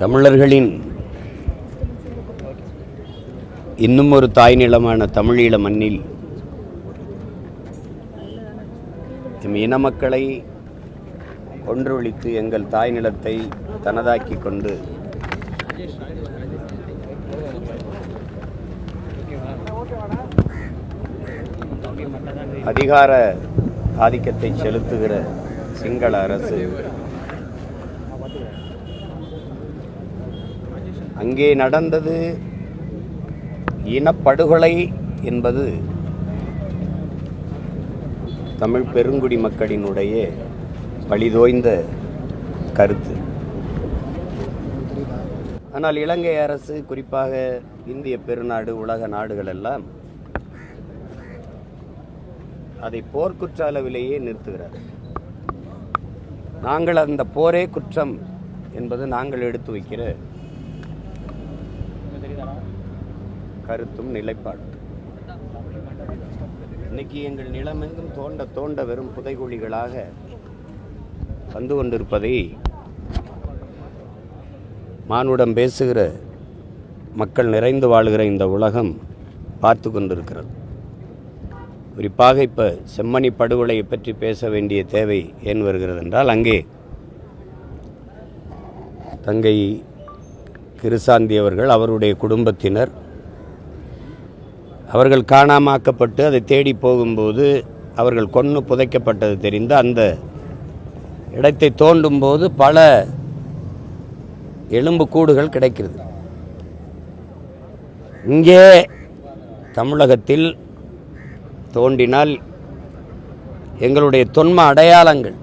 தமிழர்களின் இன்னும் ஒரு தாய் நிலமான தமிழீழ மண்ணில் இன மக்களை கொன்றொழித்து எங்கள் தாய் நிலத்தை தனதாக்கி கொண்டு அதிகார ஆதிக்கத்தை செலுத்துகிற சிங்கள அரசு அங்கே நடந்தது இனப்படுகொலை என்பது தமிழ் பெருங்குடி மக்களினுடைய பழிதோய்ந்த கருத்து. ஆனால் இலங்கை அரசு, குறிப்பாக இந்திய பெருநாடு, உலக நாடுகள் எல்லாம் அதை போர்க்குற்ற அளவிலேயே நிறுத்துகிறார். நாங்கள் அந்த போரே குற்றம் என்பது நாங்கள் எடுத்து வைக்கிற கருத்தும் நிலைப்பாடு. இன்னைக்கு எங்கள் நிலமெங்கும் தோண்ட தோண்ட வெறும் புதைகுழிகளாக வந்து கொண்டிருப்பதை மானுடம் பேசுகிற மக்கள் நிறைந்து வாழுகிற இந்த உலகம் பார்த்து கொண்டிருக்கிறது. குறிப்பாக இப்போ செம்மணி படுகொலையை பற்றி பேச வேண்டிய தேவை ஏன் வருகிறது என்றால், அங்கே தங்கை கிருசாந்தி அவர்கள், அவருடைய குடும்பத்தினர், அவர்கள் காணாமாக்கப்பட்டு அதை தேடி போகும்போது அவர்கள் கொன்று புதைக்கப்பட்டது தெரிந்து அந்த இடத்தை தோண்டும் போது பல எலும்பு கூடுகள் கிடைக்கிறது. இங்கே தமிழகத்தில் தோண்டினால் எங்களுடைய தொன்ம அடையாளங்கள்,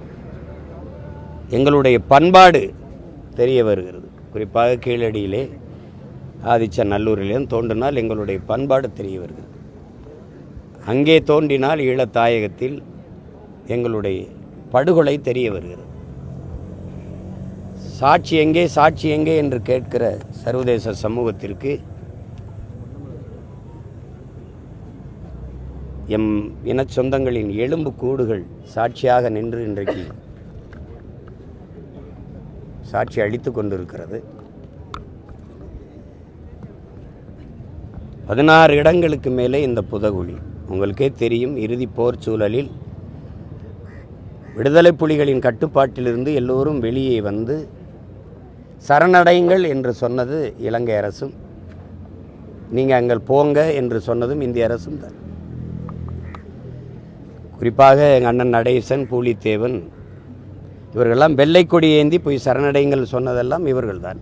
எங்களுடைய பண்பாடு தெரிய வருகிறது. குறிப்பாக கீழடியிலே ஆதிச்சநல்லூரிலேயும் தோன்றினால் எங்களுடைய பண்பாடு தெரிய வருகிறது. அங்கே தோண்டினால் ஈழத்தாயகத்தில் எங்களுடைய படுகொலை தெரிய வருகிறது. சாட்சி எங்கே, சாட்சி எங்கே என்று கேட்கிற சர்வதேச சமூகத்திற்கு எம் இன சொந்தங்களின் எலும்பு கூடுகள் சாட்சியாக நின்று இன்றைக்கு சாட்சி அளித்து கொண்டிருக்கிறது. 16 இடங்களுக்கு மேலே இந்த புதகுழி. உங்களுக்கே தெரியும், இறுதி போர் சூழலில் விடுதலை புலிகளின் கட்டுப்பாட்டிலிருந்து எல்லோரும் வெளியே வந்து சரணடைங்கள் என்று சொன்னது இலங்கை அரசும், நீங்கள் அங்கே போங்க என்று சொன்னதும் இந்திய அரசும் தான். குறிப்பாக எங்கள் அண்ணன் நடேசன், பூலித்தேவன் இவர்களெல்லாம் வெள்ளை கொடி ஏந்தி போய் சரணடைங்கள் சொன்னதெல்லாம் இவர்கள் தான்.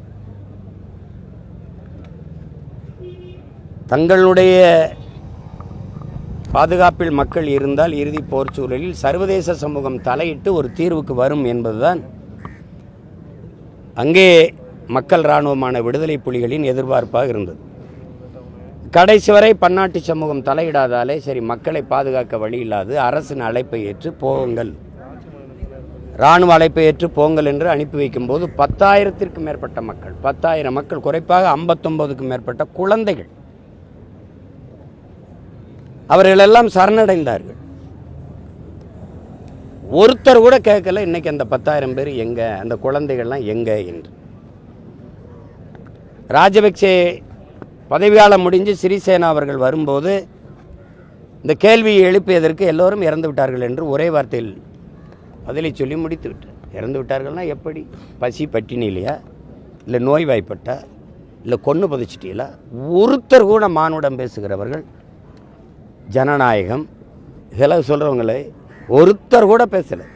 தங்களுடைய பாதுகாப்பில் மக்கள் இருந்தால் இறுதி போர் சூழலில் சர்வதேச சமூகம் தலையிட்டு ஒரு தீர்வுக்கு வரும் என்பதுதான் அங்கே மக்கள் இராணுவமான விடுதலை புலிகளின் எதிர்பார்ப்பாக இருந்தது. கடைசி வரை பன்னாட்டு சமூகம் தலையிடாதாலே சரி, மக்களை பாதுகாக்க வழி இல்லாது அரசின் அழைப்பை ஏற்று போங்கள், இராணுவ அழைப்பை ஏற்று போங்கள் என்று அனுப்பி வைக்கும்போது 10,000த்திற்கும் மேற்பட்ட மக்கள், 10,000 மக்கள், குறைப்பாக 59க்கும் மேற்பட்ட குழந்தைகள், அவர்களெல்லாம் சரணடைந்தார்கள். ஒருத்தர் கூட கேட்கல இன்னைக்கு அந்த 10,000 பேர் எங்க, அந்த குழந்தைகள்லாம் எங்க என்று. ராஜபக்சே பதவியாள முடிஞ்சு சிறிசேனா அவர்கள் வரும்போது இந்த கேள்வியை எழுப்பியதற்கு எல்லோரும் இறந்து விட்டார்கள் என்று ஒரே வார்த்தையில் பதிலை சொல்லி முடித்து விட்டார். இறந்து விட்டார்கள்னா எப்படி? பசி பட்டினி இல்லையா, இல்லை நோய்வாய்ப்பட்டா, இல்லை கொன்று புதைச்சிட்டீங்களா? ஒருத்தர் கூட மானுடம் பேசுகிறவர்கள், ஜனநாயகம் இதெல்லாம் சொல்கிறவங்களே ஒருத்தர் கூட பேசலை.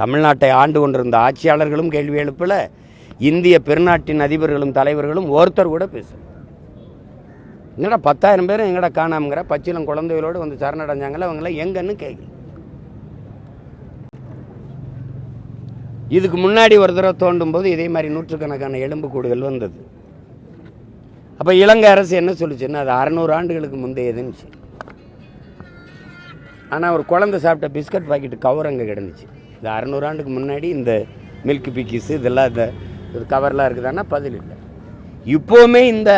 தமிழ்நாட்டை ஆண்டு கொண்டிருந்த ஆட்சியாளர்களும் கேள்வி எழுப்பல, இந்திய பெருநாட்டின் அதிபர்களும் தலைவர்களும் ஒருத்தர் கூட பேசலை. எங்கடா 10,000 பேரும் எங்கடா காணாமங்கிற, பச்சிலம் குழந்தைகளோடு வந்து சரணடைஞ்சாங்களே, அவங்களாம் எங்கன்னு கேட்கல. இதுக்கு முன்னாடி ஒரு தடவை தோண்டும் போது இதே மாதிரி நூற்றுக்கணக்கான எலும்பு கூடுகள் வந்தது. அப்போ இலங்கை அரசு என்ன சொல்லிச்சுன்னா, அது 600 ஆண்டுகளுக்கு முந்தையதுன்னு. ஆனால் ஒரு குழந்தை சாப்பிட்ட பிஸ்கட் பாக்கெட்டு கவர் அங்கே கிடந்துச்சு. இது 600 ஆண்டுக்கு முன்னாடி இந்த மில்க் பிக்கிஸு இதெல்லாம் இந்த கவர்லாம் இருக்குதான்னா பதில் இல்லை. இப்போவுமே இந்த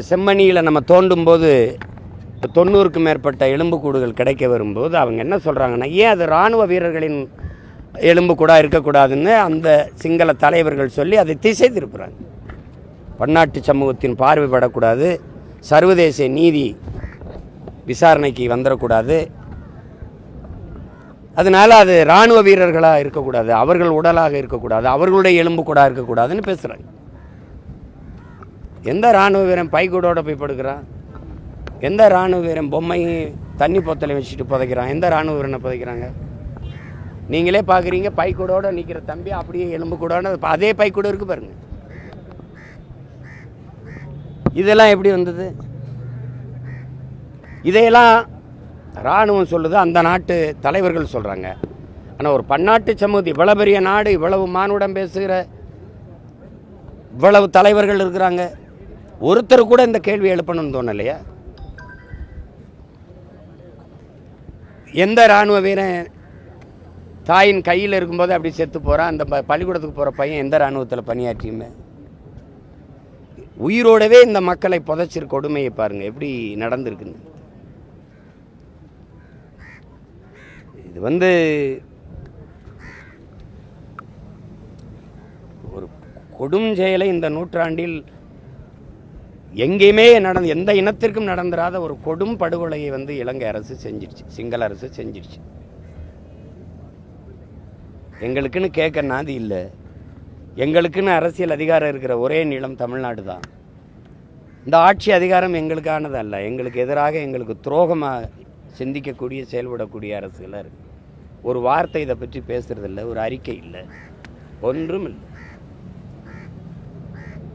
செம்மணியில் நம்ம தோண்டும் போது 90க்கும் மேற்பட்ட எலும்புக்கூடுகள் கிடைக்க வரும்போது அவங்க என்ன சொல்கிறாங்கன்னா, ஏன் அது இராணுவ வீரர்களின் எலும்பு கூட இருக்கக்கூடாதுன்னு அந்த சிங்கள தலைவர்கள் சொல்லி அதை திசை திருப்புறாங்க. பன்னாட்டு சமூகத்தின் பார்வைப்படக்கூடாது, சர்வதேச நீதி விசாரணைக்கு வந்துடக்கூடாது, அதனால் அது இராணுவ வீரர்களாக இருக்கக்கூடாது, அவர்கள் உடலாக இருக்கக்கூடாது, அவர்களுடைய எலும்பு கூட இருக்கக்கூடாதுன்னு பேசுகிறாங்க. எந்த இராணுவ வீரன் பைக்கூடோட போய் படுக்கிறான்? எந்த இராணுவ வீரன் பொம்மையும் தண்ணி பொத்தலை வச்சுட்டு புதைக்கிறான்? எந்த இராணுவ வீரனை புதைக்கிறாங்க? நீங்களே பார்க்குறீங்க, பைக்கூடோட நிற்கிற தம்பி அப்படியே எலும்பு கூட அதே பைக்கூட இருக்கு பாருங்க. இதெல்லாம் எப்படி வந்தது? இதையெல்லாம் இராணுவம் சொல்லுது, அந்த நாட்டு தலைவர்கள் சொல்கிறாங்க. ஆனால் ஒரு பன்னாட்டு சமூகம், இவ்வளவு பெரிய நாடு, இவ்வளவு மானுடம் பேசுகிற இவ்வளவு தலைவர்கள் இருக்கிறாங்க, ஒருத்தர் கூட இந்த கேள்வி எழுப்பணும்னு தோணலையா? எந்த இராணுவ வீரன் தாயின் கையில் இருக்கும்போது அப்படி செத்து போகிறான்? அந்த பள்ளிக்கூடத்துக்கு போகிற பையன் எந்த இராணுவத்தில் பணியாற்றியுமே? உயிரோடவே இந்த மக்களை புதைச்சிரு கொடுமையை பாருங்கள் எப்படி நடந்திருக்குன்னு. இது ஒரு கொடும் செயலை இந்த நூற்றாண்டில் எங்கேயுமே எந்த இனத்திற்கும் நடந்துராத ஒரு கொடும் படுகொலையை இலங்கை அரசு செஞ்சிடுச்சு, சிங்கள அரசு செஞ்சிடுச்சு. எங்களுக்குன்னு கேட்க நாதி இல்லை, எங்களுக்குன்னு அரசியல் அதிகாரம் இருக்கிற ஒரே நிலம் தமிழ்நாடு தான். இந்த ஆட்சி அதிகாரம் எங்களுக்கானது அல்ல, எங்களுக்கு எதிராக எங்களுக்கு துரோகமாக சிந்திக்கக்கூடிய செயல்படக்கூடிய அரசுகளாக இருக்குது. ஒரு வார்த்தை இதை பற்றி பேசுறதில்லை, ஒரு அறிக்கை இல்லை, ஒன்றும் இல்லை.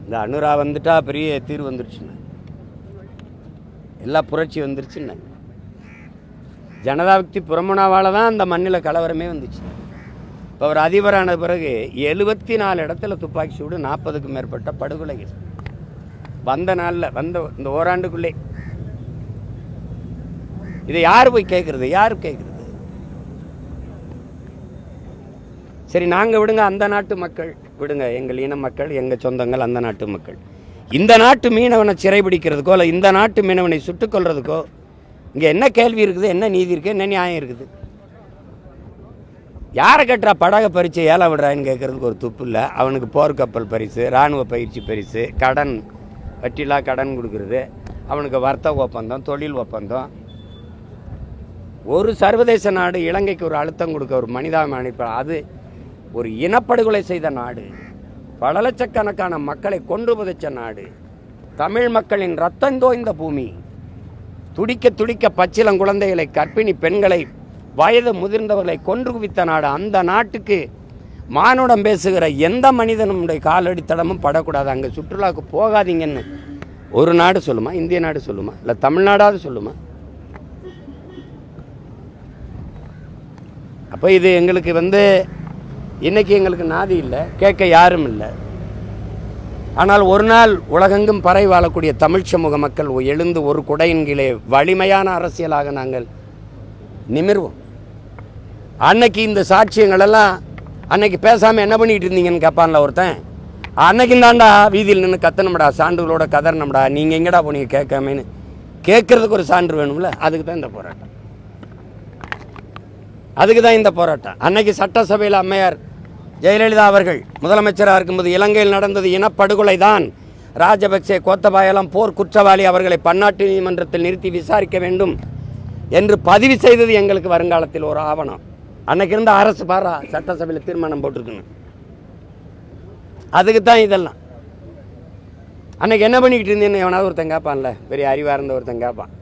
இந்த அனுரா வந்துட்டா பெரிய தீர்வு வந்துருச்சுன்னு, எல்லா புரட்சி வந்துருச்சுன்னு. ஜனதாவிக்தி புரமுனாவால் தான் அந்த மண்ணில் கலவரமே வந்துச்சு. இப்போ அவர் அதிபரான பிறகு 74 இடத்துல துப்பாக்கி சூடு, 40க்கும் மேற்பட்ட படுகொலைகள் வந்த நாளில் இந்த ஓராண்டுக்குள்ளே. இதை யார் போய் கேட்குறது? யார் கேட்குறது? சரி, நாங்கள் விடுங்க, அந்த நாட்டு மக்கள் விடுங்க, எங்கள் இன மக்கள், எங்கள் சொந்தங்கள் அந்த நாட்டு மக்கள். இந்த நாட்டு மீனவனை சிறைபிடிக்கிறதுக்கோ இல்லை இந்த நாட்டு மீனவனை சுட்டுக்கொள்றதுக்கோ இங்கே என்ன கேள்வி இருக்குது? என்ன நீதி இருக்குது? என்ன நியாயம் இருக்குது? யாரை கட்டுறா படகை பறித்து ஏலம் விடுறான்னு கேட்குறதுக்கு ஒரு துப்பு இல்லை. அவனுக்கு போர்க்கப்பல் பரிசு, இராணுவ பயிற்சி பரிசு, கடன், வட்டிலா கடன் கொடுக்குறது, அவனுக்கு வர்த்தக ஒப்பந்தம், தொழில் ஒப்பந்தம். ஒரு சர்வதேச நாடு இலங்கைக்கு ஒரு அழுத்தம் கொடுக்க, ஒரு மனிதாபிமான, அது ஒரு இனப்படுகொலை செய்த நாடு, பல லட்சக்கணக்கான மக்களை கொன்று புதைச்ச நாடு, தமிழ் மக்களின் ரத்தம் தோய்ந்த பூமி, துடிக்க துடிக்க பச்சிளம் குழந்தைகளை, கர்ப்பிணி பெண்களை, வயது முதிர்ந்தவர்களை கொன்று குவித்த நாடு. அந்த நாட்டுக்கு மானுடம் பேசுகிற எந்த மனிதனுடைய காலடித்தடமும் படக்கூடாது, அங்கே சுற்றுலாவுக்கு போகாதீங்கன்னு ஒரு நாடு சொல்லுமா? இந்திய நாடு சொல்லுமா? இல்லை தமிழ்நாடாவது சொல்லுமா? அப்போ இது எங்களுக்கு இன்னைக்கு எங்களுக்கு நாதி இல்லை, கேட்க யாரும் இல்லை. ஆனால் ஒரு நாள் உலகெங்கும் பரவி வாழக்கூடிய தமிழ் சமூக மக்கள் எழுந்து ஒரு குடையின் கீழே வலிமையான அரசியலாக நாங்கள் நிமிர்வோம். அன்னைக்கு இந்த சாட்சியங்களெல்லாம் அன்னைக்கு பேசாமல் என்ன பண்ணிகிட்டு இருந்தீங்கன்னு கேட்பான்ல ஒருத்தன். அன்னைக்கு தாண்டா வீதியில் நின்று கத்தனம்டா, சான்றுகளோட கதறணும்டா, நீங்கள் எங்கடா போனீங்க கேட்காமன்னு கேட்கறதுக்கு ஒரு சான்று வேணும்ல. அதுக்கு தான் இந்த போராட்டம், அதுக்கு தான் இந்த போராட்டம். அன்னைக்கு சட்டசபையில் அம்மையார் ஜெயலலிதா அவர்கள் முதலமைச்சராக இருக்கும்போது இலங்கையில் நடந்தது இனப்படுகொலை தான், ராஜபக்சே, கோத்தபாயெல்லாம் போர் குற்றவாளி, அவர்களை பன்னாட்டு நீதிமன்றத்தில் நிறுத்தி விசாரிக்க வேண்டும் என்று பதிவு செய்தது எங்களுக்கு வருங்காலத்தில் ஒரு ஆவணம். அன்னைக்கு இருந்த அரசு பாரா சட்டசபையில் தீர்மானம் போட்டிருக்கணும். அதுக்கு தான் இதெல்லாம். அன்னைக்கு என்ன பண்ணிக்கிட்டு இருந்தேன்னு எவனாவது ஒருத்தன் கேட்பான்ல, பெரிய அறிவாக இருந்த ஒருத்தன் கேட்பான்.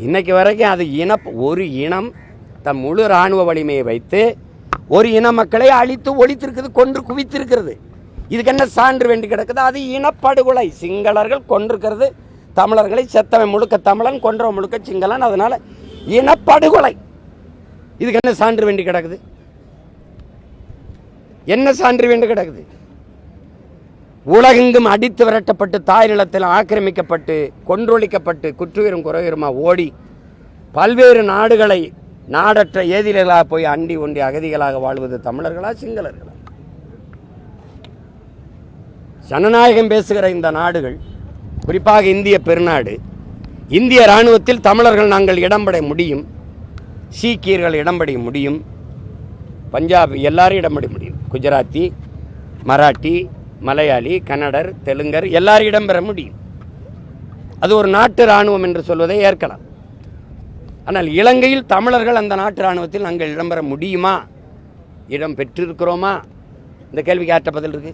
இன்னைக்கு வரைக்கும் அது ஒரு இனம் தன் முழு இராணுவ வலிமையை வைத்து ஒரு இன மக்களை அழித்து ஒழித்திருக்குது, கொன்று குவித்திருக்கிறது. இதுக்கு என்ன சான்று வேண்டி கிடக்குது? அது இனப்படுகொலை. சிங்களர்கள் கொண்டிருக்கிறது தமிழர்களை, செத்தவன் முழுக்க தமிழன், கொன்றவன் முழுக்க சிங்களன், அதனால இனப்படுகொலை. இதுக்கு என்ன சான்று வேண்டி கிடக்குது? என்ன சான்று வேண்டி கிடக்குது? உலகெங்கும் அடித்து விரட்டப்பட்டு, தாய் நிலத்தில் ஆக்கிரமிக்கப்பட்டு, கொன்றொழிக்கப்பட்டு, குற்றுயிரும் குறையுமா ஓடி பல்வேறு நாடுகளை நாடற்ற ஏதிர்களாக போய் அண்டி ஒண்டி அகதிகளாக வாழ்வது தமிழர்களா சிங்களர்களா? ஜனநாயகம் பேசுகிற இந்த நாடுகள், குறிப்பாக இந்திய பெருநாடு, இந்திய இராணுவத்தில் தமிழர்கள் நாங்கள் இடம்பெற முடியும், சீக்கியர்கள் இடம்பெற முடியும், பஞ்சாப் எல்லாரும் இடம்பெற முடியும். குஜராத்தி, மராட்டி, மலையாளி, கன்னடர், தெலுங்கர் எல்லாரும் இடம்பெற முடியும். அது ஒரு நாட்டு இராணுவம் என்று சொல்வதை ஏற்கலாம். ஆனால் இலங்கையில் தமிழர்கள் அந்த நாட்டு இராணுவத்தில் நாங்கள் இடம்பெற முடியுமா, இடம் பெற்றிருக்கிறோமா? இந்த கேள்விக்கு ஆற்ற பதில் இருக்கு.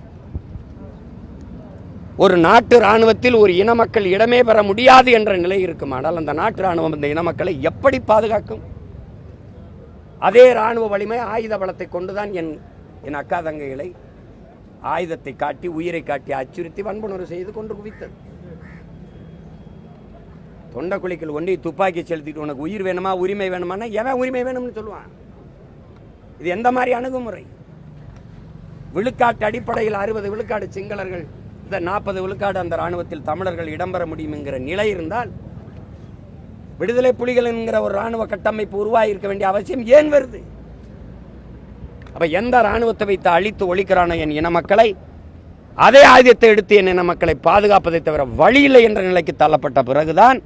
ஒரு நாட்டு இராணுவத்தில் ஒரு இன மக்கள் இடமே பெற முடியாது என்ற நிலை இருக்குமானால் அந்த நாட்டு இராணுவம் இந்த இன மக்களை எப்படி பாதுகாக்கும்? அதே இராணுவ வலிமை ஆயுத பலத்தை கொண்டுதான் என் அக்கா தங்கைகளை ஆயுதத்தை காட்டி உயிரை காட்டி அச்சுறுத்தி வன்புணர்வு செய்து கொண்டு குவித்தது. தொண்டை குழிகள் ஒன்றி துப்பாக்கி செலுத்திட்டு உனக்கு உயிர் வேணுமா உரிமை வேணுமானா எவன் உரிமை வேணும்னு சொல்லுவான்? இது எந்த மாதிரி அணுகுமுறை? விழுக்காட்டு அடிப்படையில் 60 விழுக்காடு சிங்களர்கள், இந்த 40 விழுக்காடு அந்த இராணுவத்தில் தமிழர்கள் இடம்பெற முடியும் என்கிற நிலை இருந்தால் விடுதலை புலிகள் என்கிற ஒரு இராணுவ கட்டமைப்பு உருவாகியிருக்க வேண்டிய அவசியம் ஏன் வருது? அப்ப எந்த இராணுவத்தை வைத்து அழித்து ஒழிக்கிறானோ என் இன மக்களை, அதே ஆயுதத்தை எடுத்து என் இன மக்களை பாதுகாப்பதை தவிர வழி இல்லை என்ற நிலைக்கு தள்ளப்பட்ட பிறகுதான்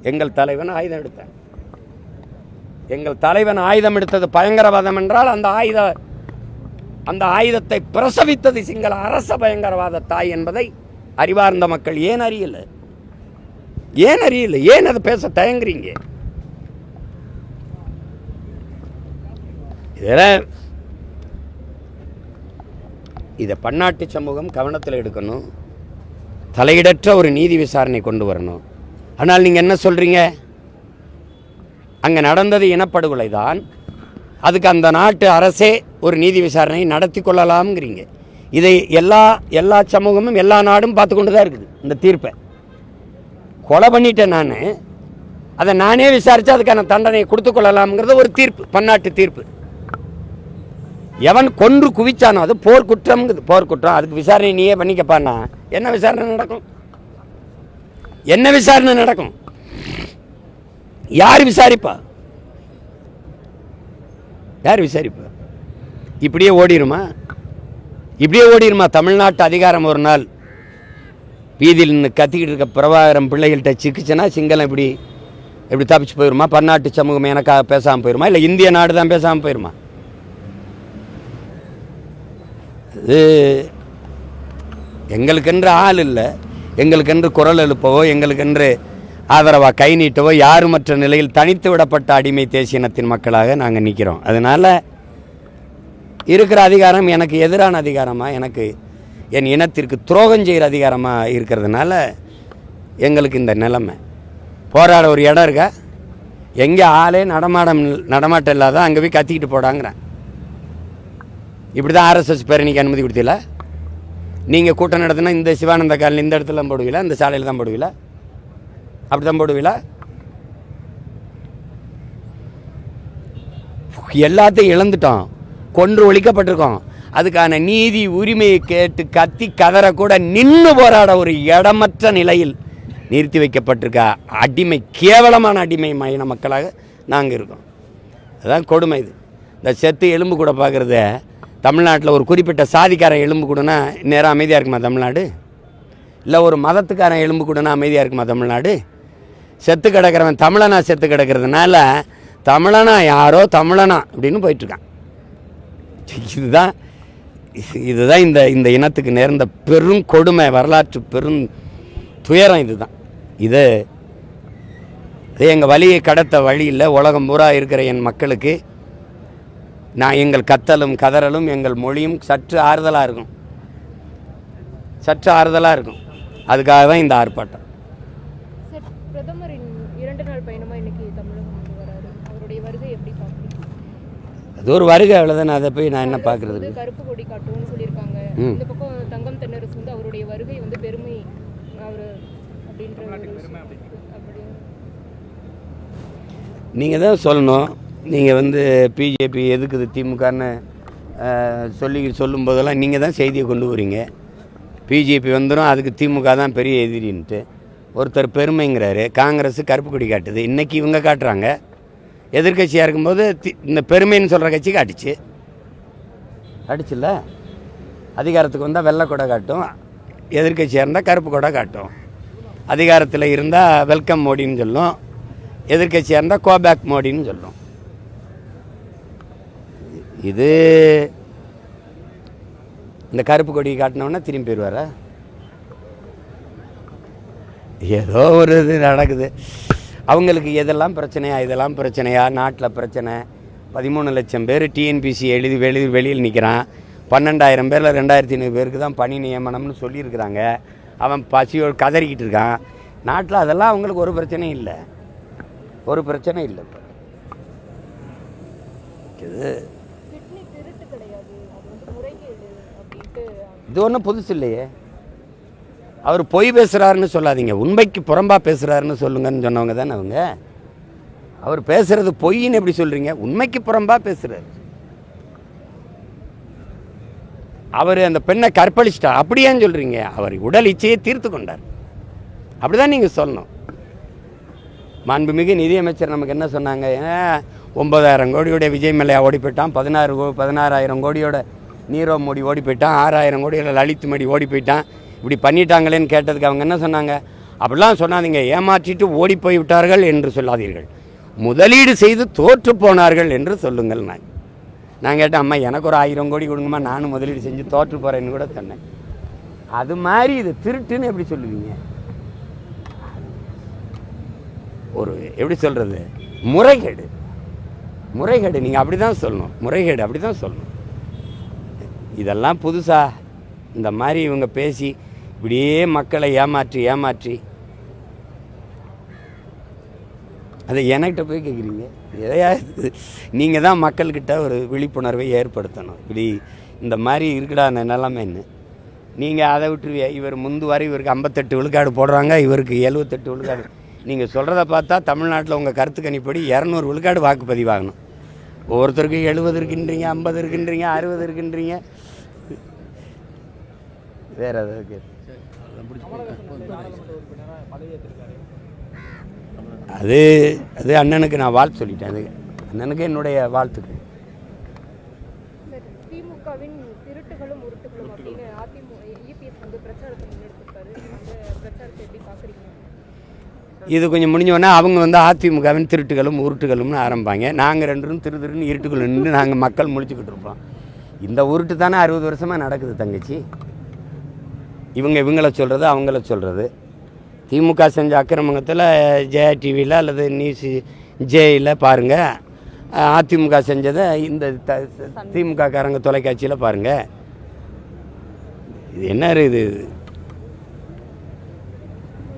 எங்கள் தலைவன் ஆயுதம் எடுத்தார். எங்கள் தலைவன் ஆயுதம் எடுத்தது பயங்கரவாதம் என்றால் அந்த ஆயுதத்தை பிரசவித்தது சிங்கள அரச பயங்கரவாத தாய் என்பதை அறிவார்ந்த மக்கள் ஏன் அறியல? ஏன் அதை பேச தயங்குறீங்க? இதை பன்னாட்டு சமூகம் கவனத்தில் எடுக்கணும். தலையிடற்ற ஒரு நீதி விசாரணை கொண்டு வரணும். ஆனால் நீங்கள் என்ன சொல்கிறீங்க? அங்கே நடந்தது இனப்படுகொலை தான், அதுக்கு அந்த நாட்டு அரசே ஒரு நீதி விசாரணை நடத்தி கொள்ளலாம்ங்கிறீங்க. இதை எல்லா சமூகமும் எல்லா நாடும் பார்த்து கொண்டு தான் இருக்குது. இந்த தீர்ப்பை கொலை பண்ணிட்டேன் நான், அதை நானே விசாரித்து அதுக்கான தண்டனையை கொடுத்து கொள்ளலாம்ங்கிறது ஒரு தீர்ப்பு, பன்னாட்டு தீர்ப்பு. எவன் கொன்று குவிச்சானோ அது போர்க்குற்றம்ங்குது. போர்க்குற்றம், அதுக்கு விசாரணை நீயே பண்ணிக்கப்பான்னா என்ன விசாரணை நடக்கும்? என்ன விசாரணை நடக்கும்? யார் விசாரிப்பா? யார் விசாரிப்பா? இப்படியே ஓடிருமா? தமிழ்நாட்டு அதிகாரம் ஒரு நாள் வீதியில் நின்று கத்திக்கிட்டு இருக்க பிரபாகரம் பிள்ளைகள்கிட்ட சிக்கிச்சுன்னா சிங்களம் எப்படி தப்பிச்சு போயிருமா? பன்னாட்டு சமூகம் எனக்காக பேசாமல் போயிருமா? இல்லை இந்திய நாடு தான் பேசாமல் போயிருமா? இது எங்களுக்கென்று ஆள் இல்லை, எங்களுக்கென்று குரல் எழுப்பவோ எங்களுக்கென்று ஆதரவாக கை நீட்டவோ யாருமற்ற நிலையில் தனித்து விடப்பட்ட அடிமை தேசியனத்தின் மக்களாக நாங்கள் நிற்கிறோம். அதனால் இருக்கிற அதிகாரம் எனக்கு எதிரான அதிகாரமாக, எனக்கு என் இனத்திற்கு துரோகம் செய்கிற அதிகாரமாக இருக்கிறதுனால எங்களுக்கு இந்த நிலைமை. போராட ஒரு இடம் இருக்கா? எங்கே ஆளே நடமாட்டம் இல்லாத அங்கே போய் கத்திக்கிட்டு போடாங்கிறேன். இப்படி தான் ஆர்எஸ்எஸ் பேரணிக்கு அனுமதி கொடுத்தீங்களா? நீங்கள் கூட்டம் நடத்தினா இந்த சிவானந்த காலனி இந்த இடத்துல தான் போடுவீங்களா? இந்த சாலையில் தான் போடுவீங்களா? அப்படி தான் போடுவீங்களா? எல்லாத்தையும் இழந்துட்டோம், கொன்று ஒழிக்கப்பட்டிருக்கோம். அதுக்கான நீதி உரிமையை கேட்டு கத்தி கதறக்கூட நின்று போராட ஒரு இடமற்ற நிலையில் நிறுத்தி வைக்கப்பட்டிருக்க அடிமை, கேவலமான அடிமை மைன மக்களாக நாங்கள் இருக்கோம். அதுதான் கொடுமை. இது இந்த செத்து எலும்பு கூட பார்க்குறத தமிழ்நாட்டில் ஒரு குறிப்பிட்ட சாதிக்காரன் எலும்பு கூடனா நேரம் அமைதியாக இருக்குமா தமிழ்நாடு? இல்லை ஒரு மதத்துக்காரன் எலும்பு கூடனா அமைதியாக இருக்குமா தமிழ்நாடு? செத்து கிடக்கிறவன் தமிழனா செத்து கிடக்கிறதுனால தமிழனா யாரோ தமிழனா அப்படின்னு போயிட்டுருக்கான். இதுதான் இந்த இனத்துக்கு நேர்ந்த பெரும் கொடுமை, வரலாற்று பெரும் துயரம். இதுதான் இது எங்கள் வழியை கடத்த வழியில் உலகம் பூரா இருக்கிற என் மக்களுக்கு எங்கள் கத்தலும் கதறலும் எங்கள் மொழியும் சற்று ஆறுதலாக இருக்கும், அதுக்காக தான் இந்த ஆர்ப்பாட்டம். பிரதமரின் 2 நாள் பயணமாக இன்னைக்கு தமிழகம் வந்து வராரு. அவருடைய வருகை எப்படி பார்க்குறீங்க? அது ஒரு வருகை, அவ்வளோதானே. அதை போய் நான் என்ன பார்க்குறது? கருப்பு கொடி காட்டுவோம்னு சொல்லியிருக்காங்க. இந்த பக்கம் தங்கம் தென்னரசு வந்து அவருடைய வருகை வந்து பெருமை, அவர் நீங்கள் தான் சொல்லணும். நீங்கள் பிஜேபி எதுக்குது திமுகன்னு சொல்லும் போதெல்லாம் நீங்கள் தான் செய்தியை கொண்டு வரீங்க. பிஜேபி வந்துடும், அதுக்கு திமுக தான் பெரிய எதிரின்ட்டு ஒருத்தர் பெருமைங்கிறாரு. காங்கிரஸ் கருப்பு கொடி காட்டுது, இன்றைக்கி இவங்க காட்டுறாங்க. எதிர்கட்சியாக இருக்கும்போது இந்த பெருமைன்னு சொல்கிற கட்சி காட்டுச்சுல்ல. அதிகாரத்துக்கு வந்தால் வெள்ளை கொடை காட்டும், எதிர்கட்சியாக இருந்தால் கருப்பு கொடை காட்டும். அதிகாரத்தில் இருந்தால் வெல்கம் மோடின்னு சொல்லும், எதிர்கட்சியாக இருந்தால் கோபேக் மோடின்னு சொல்லும். இது இந்த கருப்பு கொடி காட்டினோன்னா திரும்பி போயிடுவாரா? ஏதோ ஒரு இது நடக்குது. அவங்களுக்கு எதெல்லாம் பிரச்சனையா, இதெல்லாம் பிரச்சனையா, நாட்டில் பிரச்சனை. 13 லட்சம் பேர் டிஎன்பிசி எழுதி வெளியில் நிற்கிறான். 12,000 பேரில் 2,500 பேருக்கு தான் பணி நியமனம்னு சொல்லியிருக்கிறாங்க. அவன் பசியோடு கதறிக்கிட்டு இருக்கான். நாட்டில் அதெல்லாம் அவங்களுக்கு ஒரு பிரச்சனையும் இல்லை, ஒரு பிரச்சனை இல்லை. இது கிட்னி திருட்டு கிடையாது, அது வந்து முறைகேடு அப்படின்ட்டு. இது ஒன்றும் புதுசு இல்லையே. அவர் பொய் பேசுகிறாருன்னு சொல்லாதீங்க, உண்மைக்கு புறம்பாக பேசுகிறாருன்னு சொல்லுங்கன்னு சொன்னவங்க தானே அவங்க. அவர் பேசுகிறது பொய்ன்னு எப்படி சொல்கிறீங்க? உண்மைக்கு புறம்பாக பேசுகிறார். அவர் அந்த பெண்ணை கற்பழிச்சிட்டார் அப்படியான்னு சொல்கிறீங்க? அவர் உடல் இச்சையை தீர்த்து கொண்டார், அப்படி தான் நீங்கள் சொல்லணும். மாண்புமிகு நிதியமைச்சர் நமக்கு என்ன சொன்னாங்க? 9,000 கோடியோட விஜய் மல்லையா ஓடி போயிட்டான், 16,000 கோடியோட நீரவ் மோடி ஓடி போயிட்டான், 6,000 கோடியோட லலித் மோடி ஓடி போயிட்டான், இப்படி பண்ணிட்டாங்களேன்னு கேட்டதுக்கு அவங்க என்ன சொன்னாங்க? அப்படிலாம் சொன்னாதீங்க, ஏமாற்றிட்டு ஓடி போய் விட்டார்கள் என்று சொல்லாதீர்கள், முதலீடு செய்து தோற்று போனார்கள் என்று சொல்லுங்கள். நான் கேட்டேன், அம்மா எனக்கு ஒரு 1000 கோடி கொடுங்கம்மா, நானும் முதலீடு செஞ்சு தோற்று போகிறேன்னு கூட சொன்னேன். அது மாதிரி இது திருட்டுன்னு எப்படி சொல்லுவீங்க? ஒரு எப்படி சொல்கிறது, முறைகேடு. முறைகேடு நீங்கள் அப்படி தான் சொல்லணும், முறைகேடு அப்படி தான் சொல்லணும். இதெல்லாம் புதுசா இந்த மாதிரி இவங்க பேசி இப்படியே மக்களை ஏமாற்றி அதை என்கிட்ட போய் கேட்குறீங்க? எதையா நீங்கள் தான் மக்கள்கிட்ட ஒரு விழிப்புணர்வை ஏற்படுத்தணும். இப்படி இந்த மாதிரி இருக்குடா அந்த நிலைமைன்னு. நீங்கள் அதை விட்டுருவிய. இவர் முந்துவாரி இவருக்கு 58 விழுக்காடு போடுறாங்க, இவருக்கு 78 விழுக்காடு. நீங்கள் சொல்கிறத பார்த்தா தமிழ்நாட்டில் உங்கள் கருத்து கணிப்படி 200 விழுக்காடு வாக்குப்பதிவாகணும். ஒவ்வொருத்தருக்கு 70 இருக்குன்றீங்க, 50 இருக்குன்றீங்க, 60 இருக்குன்றீங்க. வேற ஏதாவது அது அண்ணனுக்கு நான் வாழ்த்து சொல்லிட்டேன். அது அண்ணனுக்கு என்னுடைய வாழ்த்துக்கள். திமுகவின் திருட்டுகளும் உருட்டுகளும் அப்படின்னு இபிஎஸ் வந்து பிரச்சாரத்தை முன்னெடுத்திருக்காரு. அந்த பிரச்சாரத்தை எப்படி பார்க்குறீங்க? இது கொஞ்சம் முடிஞ்சோடனே அவங்க வந்து அதிமுகவின் திருட்டுகளும் உருட்டுகளும்னு ஆரம்பிப்பாங்க. நாங்கள் ரெண்டும் திருன்னு இருட்டுக்குள்ள நின்று நாங்கள் மக்கள் முழிச்சுக்கிட்டு இருப்போம். இந்த உருட்டு தானே 60 வருஷமாக நடக்குது தங்கச்சி. இவங்களை சொல்கிறது, அவங்கள சொல்கிறது. திமுக செஞ்ச அக்கிரமங்கத்தில் ஜெயா டிவியில் அல்லது நியூஸ் ஜேயில் பாருங்கள், அதிமுக செஞ்சதை இந்த திமுக காரங்க தொலைக்காட்சியில் பாருங்கள். இது என்ன இது?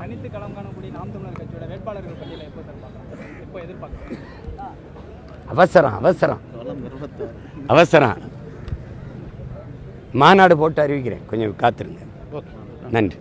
தனித்து களம் காணக்கூடிய நாம் தமிழர் கட்சியோட வேட்பாளர்கள் பட்டியலை எப்போ எதிர்பார்க்குறோம்? அவசரம் மாநாடு போட்டு அறிவிக்கிறேன், கொஞ்சம் காத்திருங்க. நன்றி.